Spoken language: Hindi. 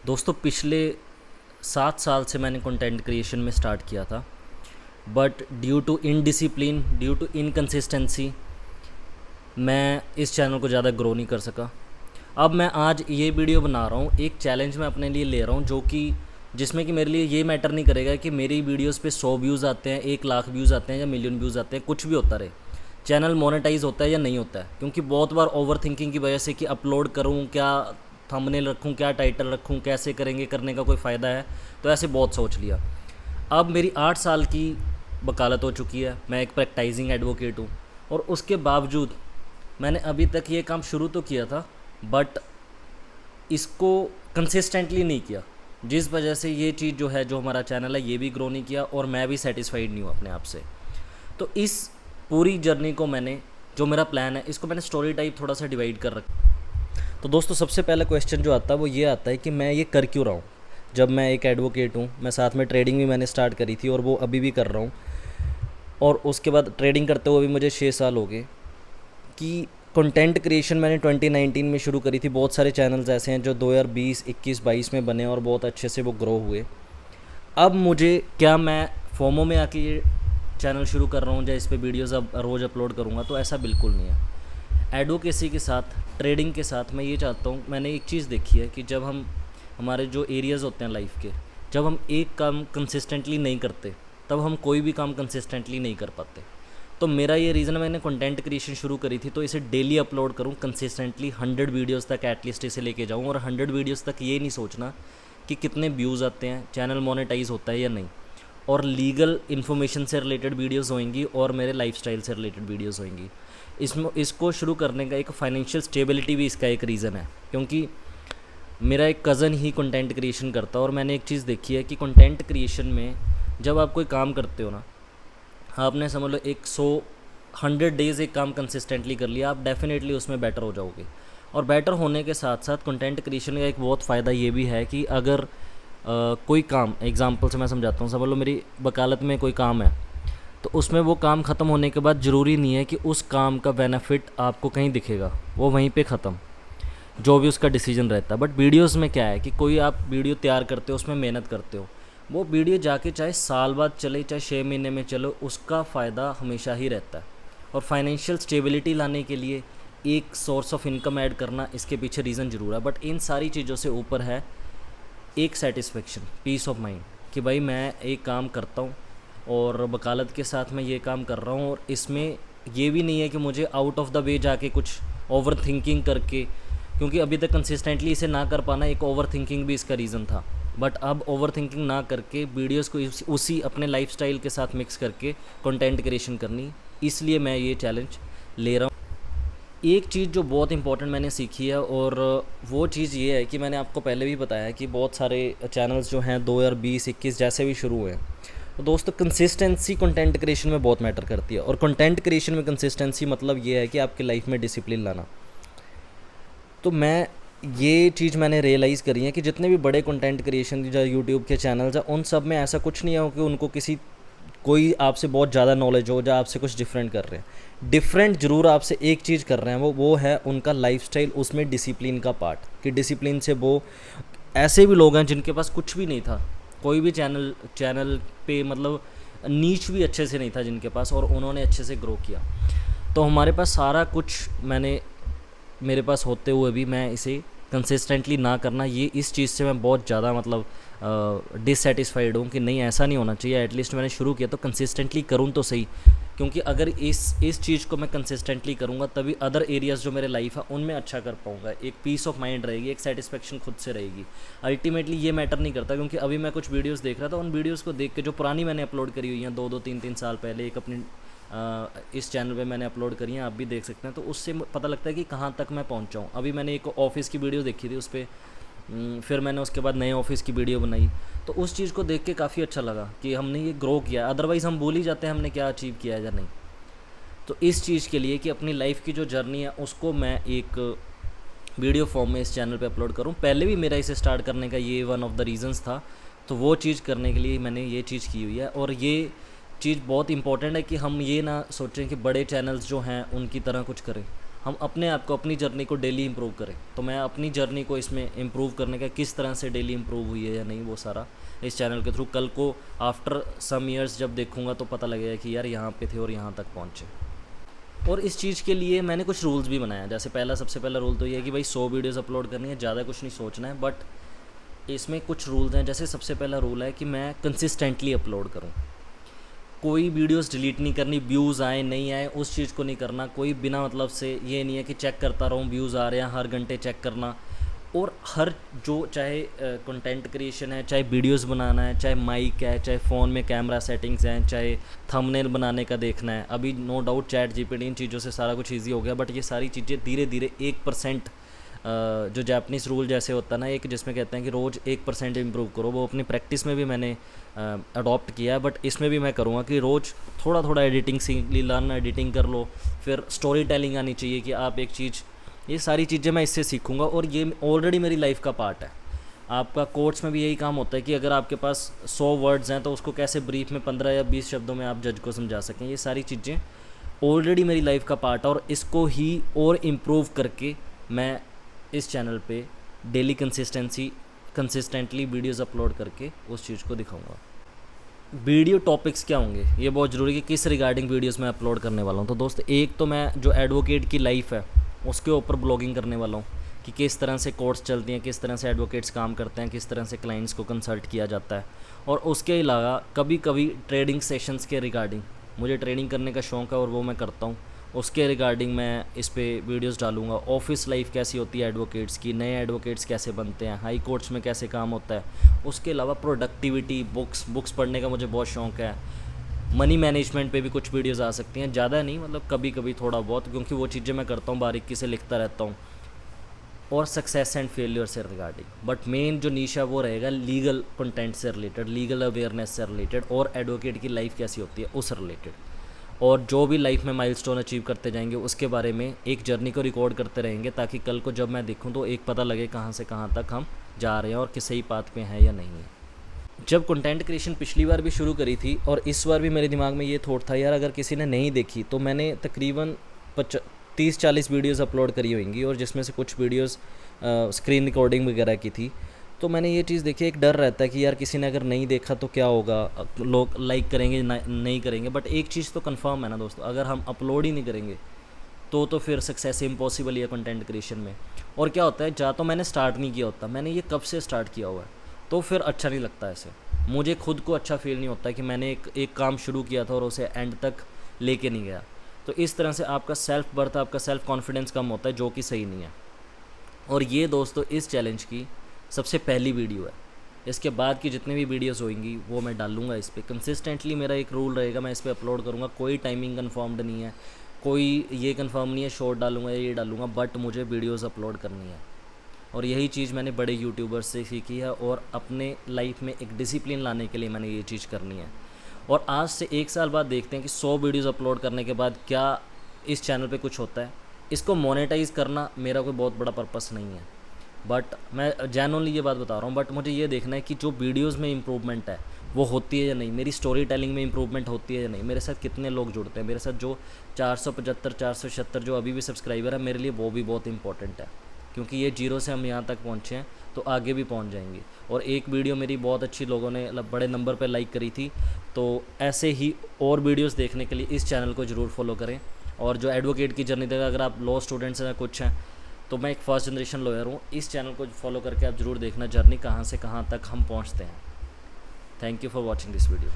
दोस्तों पिछले 7 साल से मैंने कंटेंट क्रिएशन में स्टार्ट किया था, but due to indiscipline, due to inconsistency मैं इस चैनल को ज़्यादा ग्रो नहीं कर सका। अब मैं आज ये वीडियो बना रहा हूँ, एक चैलेंज मैं अपने लिए ले रहा हूँ जो कि जिसमें कि मेरे लिए ये मैटर नहीं करेगा कि मेरी वीडियोस पे 100 व्यूज़ आते हैं, 1 लाख व्यूज़ आते हैं या मिलियन व्यूज़ आते हैं, कुछ भी होता रहे, चैनल मोनेटाइज होता है या नहीं होता है। क्योंकि बहुत बार ओवर थिंकिंग की वजह से कि अपलोड करूँ क्या, थंबनेल रखूँ क्या, टाइटल रखूँ, कैसे करेंगे, करने का कोई फ़ायदा है, तो ऐसे बहुत सोच लिया। अब मेरी 8 साल की वकालत हो चुकी है, मैं एक प्रैक्टाइजिंग एडवोकेट हूँ, और उसके बावजूद मैंने अभी तक ये काम शुरू तो किया था बट इसको कंसिस्टेंटली नहीं किया, जिस वजह से ये चीज़ जो है, जो हमारा चैनल है, ये भी ग्रो नहीं किया और मैं भी सेटिस्फाइड नहीं हूँ अपने आप से। तो इस पूरी जर्नी को मैंने, जो मेरा प्लान है, इसको मैंने स्टोरी टाइप थोड़ा सा डिवाइड कर रखा। तो दोस्तों सबसे पहला क्वेश्चन जो आता है वो ये आता है कि मैं ये कर क्यों रहा हूँ। जब मैं एक एडवोकेट हूँ, मैं साथ में ट्रेडिंग भी मैंने स्टार्ट करी थी और वो अभी भी कर रहा हूँ, और उसके बाद ट्रेडिंग करते हुए भी मुझे 6 साल हो गए। कि कंटेंट क्रिएशन मैंने 2019 में शुरू करी थी। बहुत सारे चैनल्स ऐसे हैं जो 2020, 21, 22 में बने और बहुत अच्छे से वो ग्रो हुए। अब मुझे क्या, मैं फोमो में आके ये चैनल शुरू कर रहा हूँ या इस पे वीडियोज़ अब रोज़ अपलोड करूँगा, तो ऐसा बिल्कुल नहीं है। एडवोकेसी के साथ, ट्रेडिंग के साथ मैं ये चाहता हूँ, मैंने एक चीज़ देखी है कि जब हम, हमारे जो एरियाज़ होते हैं लाइफ के, जब हम एक काम कंसिस्टेंटली नहीं करते तब हम कोई भी काम कंसिस्टेंटली नहीं कर पाते। तो मेरा ये रीज़न, मैंने कंटेंट क्रिएशन शुरू करी थी तो इसे डेली अपलोड करूँ कंसिस्टेंटली, 100 वीडियोस तक एटलीस्ट इसे लेके जाऊँ। और 100 वीडियोस तक ये नहीं सोचना कि कितने व्यूज़ आते हैं, चैनल मोनेटाइज होता है या नहीं, और लीगल इन्फॉर्मेशन से रिलेटेड वीडियोस होंगी और मेरे लाइफस्टाइल से रिलेटेड वीडियोस होंगी। इसको शुरू करने का एक फ़ाइनेंशियल स्टेबिलिटी भी इसका एक रीज़न है, क्योंकि मेरा एक कज़न ही कंटेंट क्रिएशन करता है और मैंने एक चीज़ देखी है कि कंटेंट क्रिएशन में जब आप कोई काम करते हो ना, आपने समझ लो 100 डेज़ एक काम कंसिस्टेंटली कर लिया, आप डेफिनेटली उसमें बेटर हो जाओगे। और बेटर होने के साथ साथ कंटेंट क्रिएशन का एक बहुत फ़ायदा ये भी है कि अगर कोई काम, एग्जांपल से मैं समझाता हूँ, समझ लो मेरी वकालत में कोई काम है, तो उसमें वो काम ख़त्म होने के बाद ज़रूरी नहीं है कि उस काम का बेनिफिट आपको कहीं दिखेगा, वो वहीं पे ख़त्म, जो भी उसका डिसीजन रहता है। बट वीडियोज़ में क्या है कि कोई आप वीडियो तैयार करते हो, उसमें मेहनत करते हो, वो वीडियो जाके चाहे साल बाद चले, चाहे 6 महीने में चलो, उसका फ़ायदा हमेशा ही रहता है। और फाइनेंशियल स्टेबिलिटी लाने के लिए एक सोर्स ऑफ इनकम ऐड करना इसके पीछे रीज़न ज़रूर है, बट इन सारी चीज़ों से ऊपर है एक सेटिस्फेक्शन, पीस ऑफ माइंड, कि भाई मैं एक काम करता हूँ और वकालत के साथ मैं ये काम कर रहा हूँ, और इसमें ये भी नहीं है कि मुझे आउट ऑफ द वे जाके कुछ ओवर थिंकिंग करके, क्योंकि अभी तक कंसिस्टेंटली इसे ना कर पाना एक ओवर थिंकिंग भी इसका रीज़न था। बट अब ओवर थिंकिंग ना करके वीडियोस को उसी अपने लाइफस्टाइल के साथ मिक्स करके कंटेंट क्रिएशन करनी, इसलिए मैं ये चैलेंज ले रहा हूँ। एक चीज़ जो बहुत इंपॉर्टेंट मैंने सीखी है, और वो चीज़ ये है कि मैंने आपको पहले भी बताया कि बहुत सारे चैनल्स जो हैं 2020, 21 जैसे भी शुरू हुए हैं, तो दोस्तों कंसिस्टेंसी कंटेंट क्रिएशन में बहुत मैटर करती है। और कंटेंट क्रिएशन में कंसिस्टेंसी मतलब ये है कि आपकी लाइफ में डिसिप्लिन लाना। तो मैं ये चीज़ मैंने रियलाइज़ करी है कि जितने भी बड़े कंटेंट क्रिएशन जो यूट्यूब के चैनल्स हैं, उन सब में ऐसा कुछ नहीं है कि उनको कोई आपसे बहुत ज़्यादा नॉलेज हो, या आपसे कुछ डिफरेंट कर रहे हैं। डिफरेंट ज़रूर आपसे एक चीज़ कर रहे हैं, वो है उनका लाइफस्टाइल, उसमें डिसिप्लिन का पार्ट, कि डिसिप्लिन से वो, ऐसे भी लोग हैं जिनके पास कुछ भी नहीं था, कोई भी चैनल पे मतलब नीच भी अच्छे से नहीं था जिनके पास, और उन्होंने अच्छे से ग्रो किया। तो हमारे पास सारा कुछ मेरे पास होते हुए भी मैं इसे कंसिस्टेंटली ना करना, ये इस चीज़ से मैं बहुत ज़्यादा मतलब डिससेटिस्फाइड हूँ कि नहीं, ऐसा नहीं होना चाहिए। एटलीस्ट मैंने शुरू किया तो कंसिस्टेंटली करूँ तो सही, क्योंकि अगर इस चीज़ को मैं कंसिस्टेंटली करूँगा तभी अदर एरियाज़ जो मेरे लाइफ है उनमें अच्छा कर पाऊँगा। एक पीस ऑफ माइंड रहेगी, एक सेटिस्फेक्शन खुद से रहेगी। अल्टीमेटली ये मैटर नहीं करता, क्योंकि अभी मैं कुछ वीडियोज़ देख रहा था, उन वीडियोज़ को देख के, जो पुरानी मैंने अपलोड करी हुई हैं 2-2, 3-3 साल पहले, एक अपनी इस चैनल पे मैंने अपलोड करी हैं, आप भी देख सकते हैं, तो उससे पता लगता है कि कहाँ तक मैं पहुँचा हूँ। अभी मैंने एक ऑफिस की वीडियो देखी थी, उस पर फिर मैंने उसके बाद नए ऑफिस की वीडियो बनाई, तो उस चीज़ को देख के काफ़ी अच्छा लगा कि हमने ये ग्रो किया। अदरवाइज़ हम भूल ही जाते हैं हमने क्या अचीव किया है या नहीं। तो इस चीज़ के लिए कि अपनी लाइफ की जो जर्नी है उसको मैं एक वीडियो फॉर्म में इस चैनल पे अपलोड करूँ, पहले भी मेरा इसे स्टार्ट करने का ये वन ऑफ द रीज़न्स था। तो वो चीज़ करने के लिए मैंने ये चीज़ की हुई है, और ये चीज़ बहुत इंपॉर्टेंट है कि हम ये ना सोचें कि बड़े चैनल्स जो हैं उनकी तरह कुछ करें। हम अपने आप को, अपनी जर्नी को डेली इम्प्रूव करें। तो मैं अपनी जर्नी को इसमें इम्प्रूव करने का किस तरह से डेली इम्प्रूव हुई है या नहीं, वो सारा इस चैनल के थ्रू कल को आफ्टर सम ईयर्स जब देखूँगा तो पता लगेगा कि यार यहाँ पे थे और यहाँ तक पहुँचे। और इस चीज़ के लिए मैंने कुछ रूल्स भी बनाया। जैसे सबसे पहला रूल तो ये है कि भाई 100 वीडियोज़ अपलोड करनी है, ज़्यादा कुछ नहीं सोचना है। बट इसमें कुछ रूल्स हैं। जैसे सबसे पहला रूल है कि मैं कंसिस्टेंटली अपलोड करूं। कोई वीडियोस डिलीट नहीं करनी, व्यूज़ आए नहीं आए उस चीज़ को नहीं करना। कोई बिना मतलब से ये नहीं है कि चेक करता रहूं व्यूज़ आ रहे हैं, हर घंटे चेक करना। और हर जो चाहे कंटेंट क्रिएशन है, चाहे वीडियोस बनाना है, चाहे माइक है, चाहे फ़ोन में कैमरा सेटिंग्स हैं, चाहे थंबनेल बनाने का देखना है। अभी नो डाउट चैट जीपीटी इन चीज़ों से सारा कुछ ईजी हो गया, बट ये सारी चीज़ें धीरे धीरे 1% जो जापानीज़ रूल जैसे होता है ना, एक जिसमें कहते हैं कि रोज़ 1% इम्प्रूव करो, वो अपनी प्रैक्टिस में भी मैंने अडॉप्ट किया है। बट इसमें भी मैं करूँगा कि रोज़ थोड़ा थोड़ा एडिटिंग सीख ली, लर्न एडिटिंग कर लो, फिर स्टोरी टेलिंग आनी चाहिए कि आप एक चीज़, ये सारी चीज़ें मैं इससे सीखूँगा और ये ऑलरेडी मेरी लाइफ का पार्ट है। आपका कोर्ट्स में भी यही काम होता है कि अगर आपके पास 100 वर्ड्स हैं तो उसको कैसे ब्रीफ में 15 या 20 शब्दों में आप जज को समझा सकें। ये सारी चीज़ें ऑलरेडी मेरी लाइफ का पार्ट है और इसको ही और इम्प्रूव करके मैं इस चैनल पे डेली कंसिस्टेंटली वीडियोस अपलोड करके उस चीज़ को दिखाऊंगा। वीडियो टॉपिक्स क्या होंगे ये बहुत ज़रूरी है कि किस रिगार्डिंग वीडियोस मैं अपलोड करने वाला हूँ। तो दोस्त, एक तो मैं जो एडवोकेट की लाइफ है उसके ऊपर ब्लॉगिंग करने वाला हूँ कि किस तरह से कोर्ट्स चलती हैं, किस तरह से एडवोकेट्स काम करते हैं, किस तरह से क्लाइंट्स को कंसल्ट किया जाता है। और उसके अलावा कभी कभी ट्रेडिंग सेशंस के रिगार्डिंग, मुझे ट्रेडिंग करने का शौक़ है और वो मैं करता हूँ, उसके रिगार्डिंग मैं इस पे वीडियोस डालूंगा। ऑफिस लाइफ कैसी होती है एडवोकेट्स की, नए एडवोकेट्स कैसे बनते हैं, हाई कोर्ट्स में कैसे काम होता है। उसके अलावा प्रोडक्टिविटी, बुक्स पढ़ने का मुझे बहुत शौक़ है। मनी मैनेजमेंट पे भी कुछ वीडियोस आ सकती हैं, ज़्यादा नहीं, मतलब कभी कभी थोड़ा बहुत, क्योंकि वो चीज़ें मैं करता हूँ, बारीकी से लिखता रहता हूँ। और सक्सेस एंड फेलियर से रिगार्डिंग। बट मेन जो नीश है वो रहेगा लीगल कंटेंट से रिलेटेड, लीगल अवेयरनेस से रिलेटेड और एडवोकेट की लाइफ कैसी होती है उस रिलेटेड। और जो भी लाइफ में माइलस्टोन अचीव करते जाएंगे उसके बारे में एक जर्नी को रिकॉर्ड करते रहेंगे, ताकि कल को जब मैं देखूं तो एक पता लगे कहाँ से कहाँ तक हम जा रहे हैं और किस सही पाथ पे हैं या नहीं है। जब कंटेंट क्रिएशन पिछली बार भी शुरू करी थी और इस बार भी मेरे दिमाग में ये थॉट था यार अगर किसी ने नहीं देखी, तो मैंने तकरीबन 30-40 वीडियोज़ अपलोड करी होंगी और जिसमें से कुछ वीडियोज़ स्क्रीन रिकॉर्डिंग वगैरह की थी। तो मैंने ये चीज़ देखी, एक डर रहता है कि यार किसी ने अगर नहीं देखा तो क्या होगा, लोग लाइक करेंगे नहीं करेंगे। बट एक चीज़ तो कंफर्म है ना दोस्तों, अगर हम अपलोड ही नहीं करेंगे तो फिर सक्सेस इम्पॉसिबल है कंटेंट क्रिएशन में। और क्या होता है, जा तो मैंने स्टार्ट नहीं किया होता, मैंने ये कब से स्टार्ट किया हुआ है, तो फिर अच्छा नहीं लगता ऐसे, मुझे खुद को अच्छा फील नहीं होता कि मैंने एक काम शुरू किया था और उसे एंड तक लेके नहीं गया। तो इस तरह से आपका सेल्फ वर्थ, आपका सेल्फ कॉन्फिडेंस कम होता है, जो कि सही नहीं है। और ये दोस्तों इस चैलेंज की सबसे पहली वीडियो है। इसके बाद की जितनी भी वीडियोस होंगी वो मैं डालूंगा इस पर कंसिस्टेंटली। मेरा एक रूल रहेगा, मैं इस पर अपलोड करूँगा। कोई टाइमिंग कन्फर्म्ड नहीं है, कोई ये कन्फर्म नहीं है शॉर्ट डालूंगा या ये डालूंगा, बट मुझे वीडियोस अपलोड करनी है। और यही चीज़ मैंने बड़े यूट्यूबर्स से सीखी है और अपने लाइफ में एक डिसिप्लिन लाने के लिए मैंने ये चीज़ करनी है। और आज से 1 साल बाद देखते हैं कि 100 वीडियोज़ अपलोड करने के बाद क्या इस चैनल पे कुछ होता है। इसको मोनेटाइज़ करना मेरा कोई बहुत बड़ा पर्पस नहीं है, बट मैं जेन्युइनली ये बात बता रहा हूँ। बट मुझे ये देखना है कि जो वीडियोज़ में इम्प्रूवमेंट है वो होती है या नहीं, मेरी स्टोरी टेलिंग में इम्प्रूवमेंट होती है या नहीं, मेरे साथ कितने लोग जुड़ते हैं, मेरे साथ जो 475-476 जो अभी भी सब्सक्राइबर है मेरे लिए, वो भी बहुत इंपॉर्टेंट है। क्योंकि ये 0 से हम यहाँ तक पहुँचे हैं तो आगे भी पहुँच जाएंगे। और एक वीडियो मेरी बहुत अच्छी लोगों ने बड़े नंबर पर लाइक करी थी। तो ऐसे ही और वीडियोस देखने के लिए इस चैनल को ज़रूर फॉलो करें। और जो एडवोकेट की जर्नी देगा, अगर आप लॉ स्टूडेंट्स हैं कुछ हैं, तो मैं एक फर्स्ट जनरेशन लॉयर हूँ, इस चैनल को फॉलो करके आप ज़रूर देखना जर्नी कहाँ से कहाँ तक हम पहुँचते हैं। Thank you for watching this video.